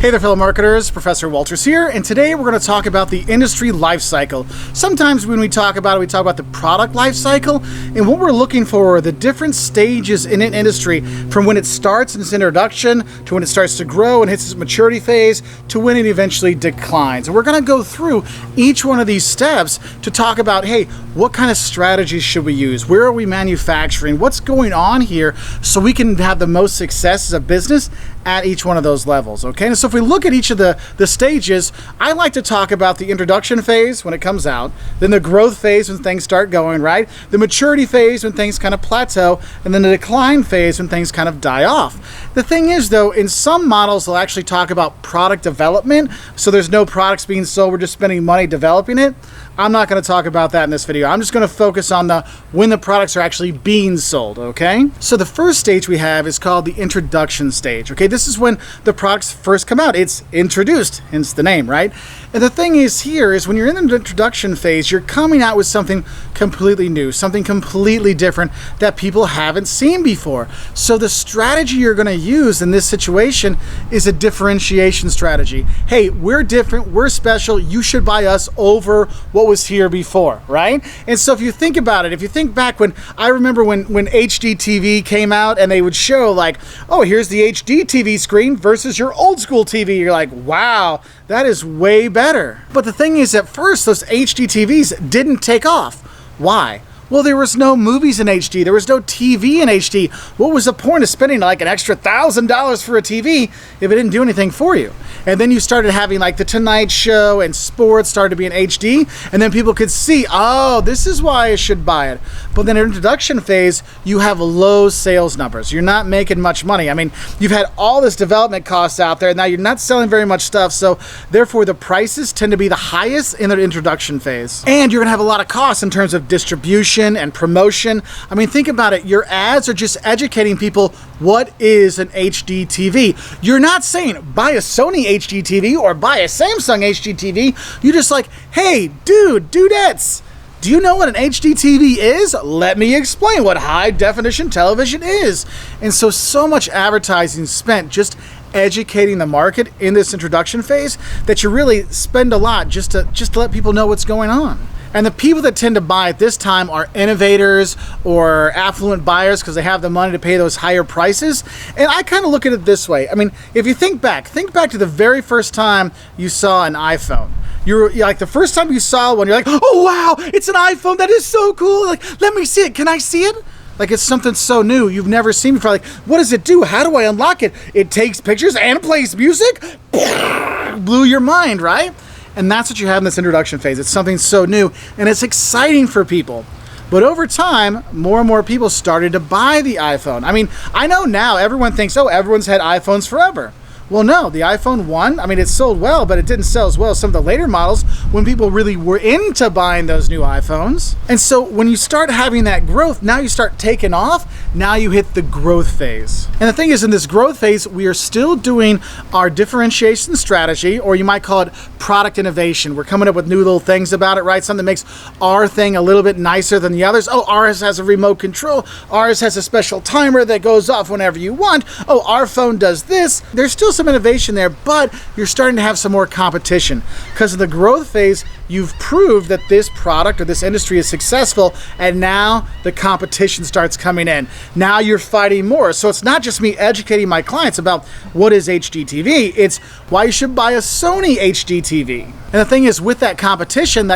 Hey there, fellow marketers. Professor Wolters here, and today we're going to talk about the industry life cycle. Sometimes when we talk about it, we talk about the product life cycle, and what we're looking for are the different stages in an industry from when it starts in its introduction to when it starts to grow and hits its maturity phase to when it eventually declines. And we're going to go through each one of these steps to talk about, hey, what kind of strategies should we use? Where are we manufacturing? What's going on here so we can have the most success as a business at each one of those levels, okay? And so if we look at each of the stages, I like to talk about the introduction phase when it comes out, then the growth phase when things start going, right? The maturity phase when things kind of plateau, and then the decline phase when things kind of die off. The thing is, though, in some models, they'll actually talk about product development, so there's no products being sold, we're just spending money developing it. I'm not going to talk about that in this video. I'm just going to focus on when the products are actually being sold, okay? So the first stage we have is called the introduction stage, okay? This is when the products first come out. It's introduced, hence the name, right? And the thing is here is when you're in the introduction phase, you're coming out with something completely new, something completely different that people haven't seen before. So the strategy you're going to use in this situation is a differentiation strategy. Hey, we're different, we're special, you should buy us over what was here before, right? And so if you think about it, if you think back when HD TV came out and they would show like, oh, here's the HD TV screen versus your old school TV, you're like, wow, that is way better. But the thing is, at first, those HD TVs didn't take off. Why? Well, there was no movies in HD. There was no TV in HD. What was the point of spending like an extra $1,000 for a TV if it didn't do anything for you? And then you started having like the Tonight Show and sports started to be in HD, and then people could see, oh, this is why I should buy it. But then in the introduction phase, you have low sales numbers. You're not making much money. I mean, you've had all this development costs out there. Now you're not selling very much stuff, so therefore the prices tend to be the highest in the introduction phase. And you're gonna have a lot of costs in terms of distribution and promotion. I mean, think about it. Your ads are just educating people what is an HD TV. You're not saying buy a Sony HD TV or buy a Samsung HD TV. You're just like, hey, dudettes, do you know what an HD TV is? Let me explain what high definition television is. And so much advertising spent just educating the market in this introduction phase that you really spend a lot just to let people know what's going on. And the people that tend to buy at this time are innovators or affluent buyers because they have the money to pay those higher prices. And I kind of look at it this way. I mean, if you think back to the very first time you saw an iPhone. You're like, the first time you saw one, you're like, oh wow, it's an iPhone, that is so cool. Like, let me see it, can I see it? Like, it's something so new you've never seen before. Like, what does it do? How do I unlock it? It takes pictures and plays music? Blew your mind, right? And that's what you have in this introduction phase. It's something so new, and it's exciting for people. But over time, more and more people started to buy the iPhone. I mean, I know now everyone thinks, oh, everyone's had iPhones forever. Well, no, the iPhone 1, I mean, it sold well, but it didn't sell as well as some of the later models when people really were into buying those new iPhones. And so when you start having that growth, now you start taking off, now you hit the growth phase. And the thing is, in this growth phase, we are still doing our differentiation strategy, or you might call it product innovation. We're coming up with new little things about it, right? Something that makes our thing a little bit nicer than the others. Oh, ours has a remote control. Ours has a special timer that goes off whenever you want. Oh, our phone does this. There's still some innovation there, but you're starting to have some more competition. Because of the growth phase, you've proved that this product or this industry is successful, and now the competition starts coming in. Now you're fighting more. So it's not just me educating my clients about what is HD TV, it's why you should buy a Sony HD TV. And the thing is, with that competition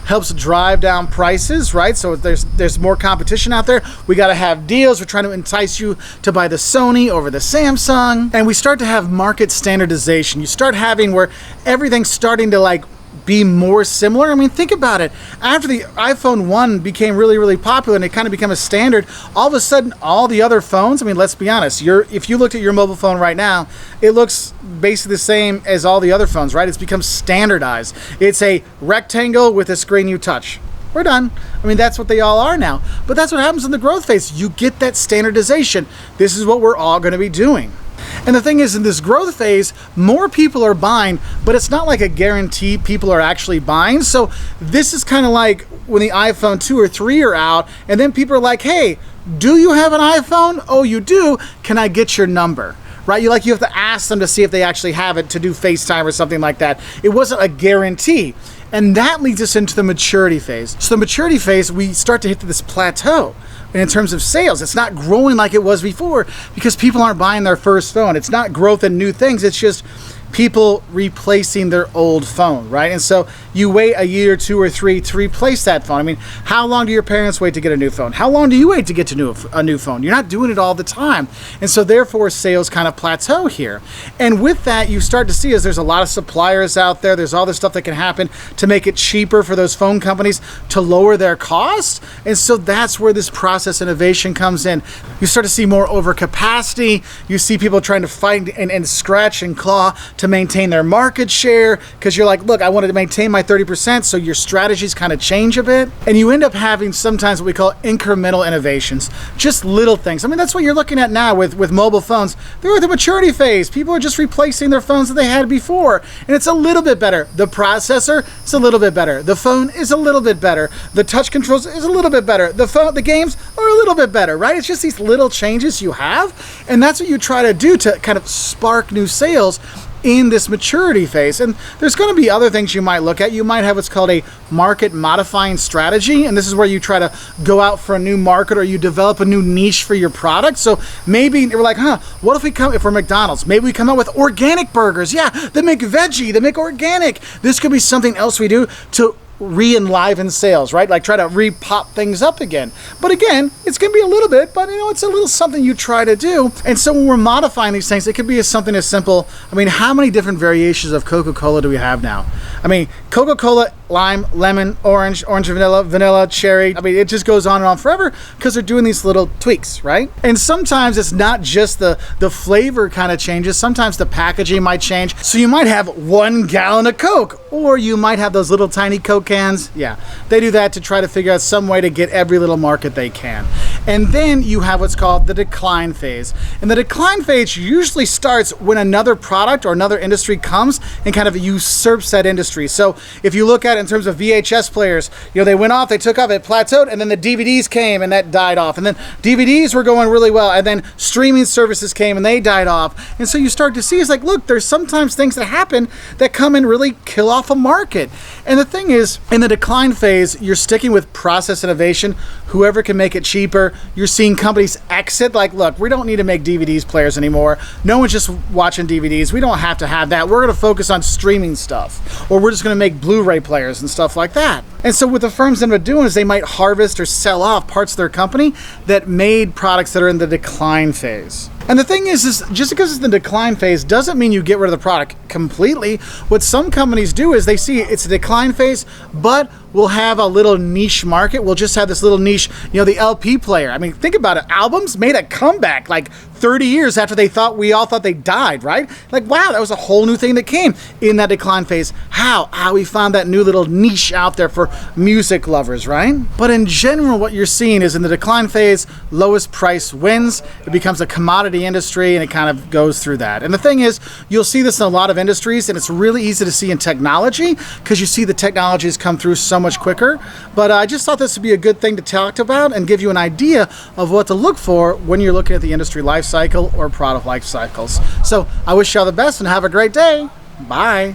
helps drive down prices, right? So there's more competition out there. We got to have deals. We're trying to entice you to buy the Sony over the Samsung. And we start to have market standardization. You start having where everything's starting to like be more similar. I mean, think about it. After the iPhone 1 became really, really popular and it kind of became a standard, all of a sudden, all the other phones, I mean, let's be honest, if you looked at your mobile phone right now, it looks basically the same as all the other phones, right? It's become standardized. It's a rectangle with a screen you touch. We're done. I mean, that's what they all are now. But that's what happens in the growth phase. You get that standardization. This is what we're all going to be doing. And the thing is, in this growth phase, more people are buying, but it's not like a guarantee people are actually buying. So this is kind of like when the iPhone 2 or 3 are out, and then people are like, hey, do you have an iPhone? Oh, you do? Can I get your number? right? You have to ask them to see if they actually have it to do FaceTime or something like that. It wasn't a guarantee. And that leads us into the maturity phase. So the maturity phase, we start to hit this plateau. And in terms of sales, it's not growing like it was before because people aren't buying their first phone. It's not growth in new things. It's just people replacing their old phone, right? And so you wait a year, 2 or 3 to replace that phone. I mean, how long do your parents wait to get a new phone? How long do you wait to get to a new phone? You're not doing it all the time. And so therefore sales kind of plateau here. And with that, you start to see is there's a lot of suppliers out there. There's all this stuff that can happen to make it cheaper for those phone companies to lower their cost. And so that's where this process innovation comes in. You start to see more overcapacity. You see people trying to fight and scratch and claw to maintain their market share because you're like, look, I wanted to maintain my 30%, so your strategies kind of change a bit. And you end up having sometimes what we call incremental innovations, just little things. I mean, that's what you're looking at now with mobile phones. They're at the maturity phase. People are just replacing their phones that they had before, and it's a little bit better. The processor is a little bit better. The phone is a little bit better. The touch controls is a little bit better. The games are a little bit better, right? It's just these little changes you have, and that's what you try to do to kind of spark new sales in this maturity phase. And there's going to be other things you might look at. You might have what's called a market modifying strategy, and this is where you try to go out for a new market or you develop a new niche for your product. So maybe we're like, what if we're McDonald's, maybe we come out with organic burgers. Yeah, they make veggie, they make organic. This could be something else we do to re-enliven sales, right? Like try to re-pop things up again. But again, it's going to be a little bit, but it's a little something you try to do. And so when we're modifying these things, it could be something as simple. I mean, how many different variations of Coca-Cola do we have now? I mean, Coca-Cola, lime, lemon, orange vanilla, cherry. I mean, it just goes on and on forever because they're doing these little tweaks, right? And sometimes it's not just the flavor kind of changes. Sometimes the packaging might change. So you might have 1 gallon of Coke, or you might have those little tiny Coke cans. Yeah, they do that to try to figure out some way to get every little market they can. And then you have what's called the decline phase. And the decline phase usually starts when another product or another industry comes and kind of usurps that industry. So if you look at it in terms of VHS players, they went off, they took off, it plateaued, and then the DVDs came and that died off. And then DVDs were going really well, and then streaming services came and they died off. And so you start to see, it's like, look, there's sometimes things that happen that come and really kill off a market. And the thing is, in the decline phase, you're sticking with process innovation. Whoever can make it cheaper. You're seeing companies exit, like, look, we don't need to make DVDs players anymore. No one's just watching DVDs. We don't have to have that. We're going to focus on streaming stuff, or we're just going to make Blu-ray players and stuff like that. And so what the firms end up doing is they might harvest or sell off parts of their company that made products that are in the decline phase. And the thing is just because it's the decline phase doesn't mean you get rid of the product completely. What some companies do is they see it's a decline phase, but we'll have a little niche market. We'll just have this little niche, the LP player. I mean, think about it. Albums made a comeback like 30 years after we all thought they died, right? Like, wow, that was a whole new thing that came in that decline phase. How we found that new little niche out there for music lovers, right? But in general, what you're seeing is in the decline phase, lowest price wins. It becomes a commodity industry, and it kind of goes through that. And the thing is, you'll see this in a lot of industries, and it's really easy to see in technology because you see the technologies come through so much quicker. But I just thought this would be a good thing to talk about and give you an idea of what to look for when you're looking at the industry life cycle or product life cycles. So I wish you all the best and have a great day. Bye.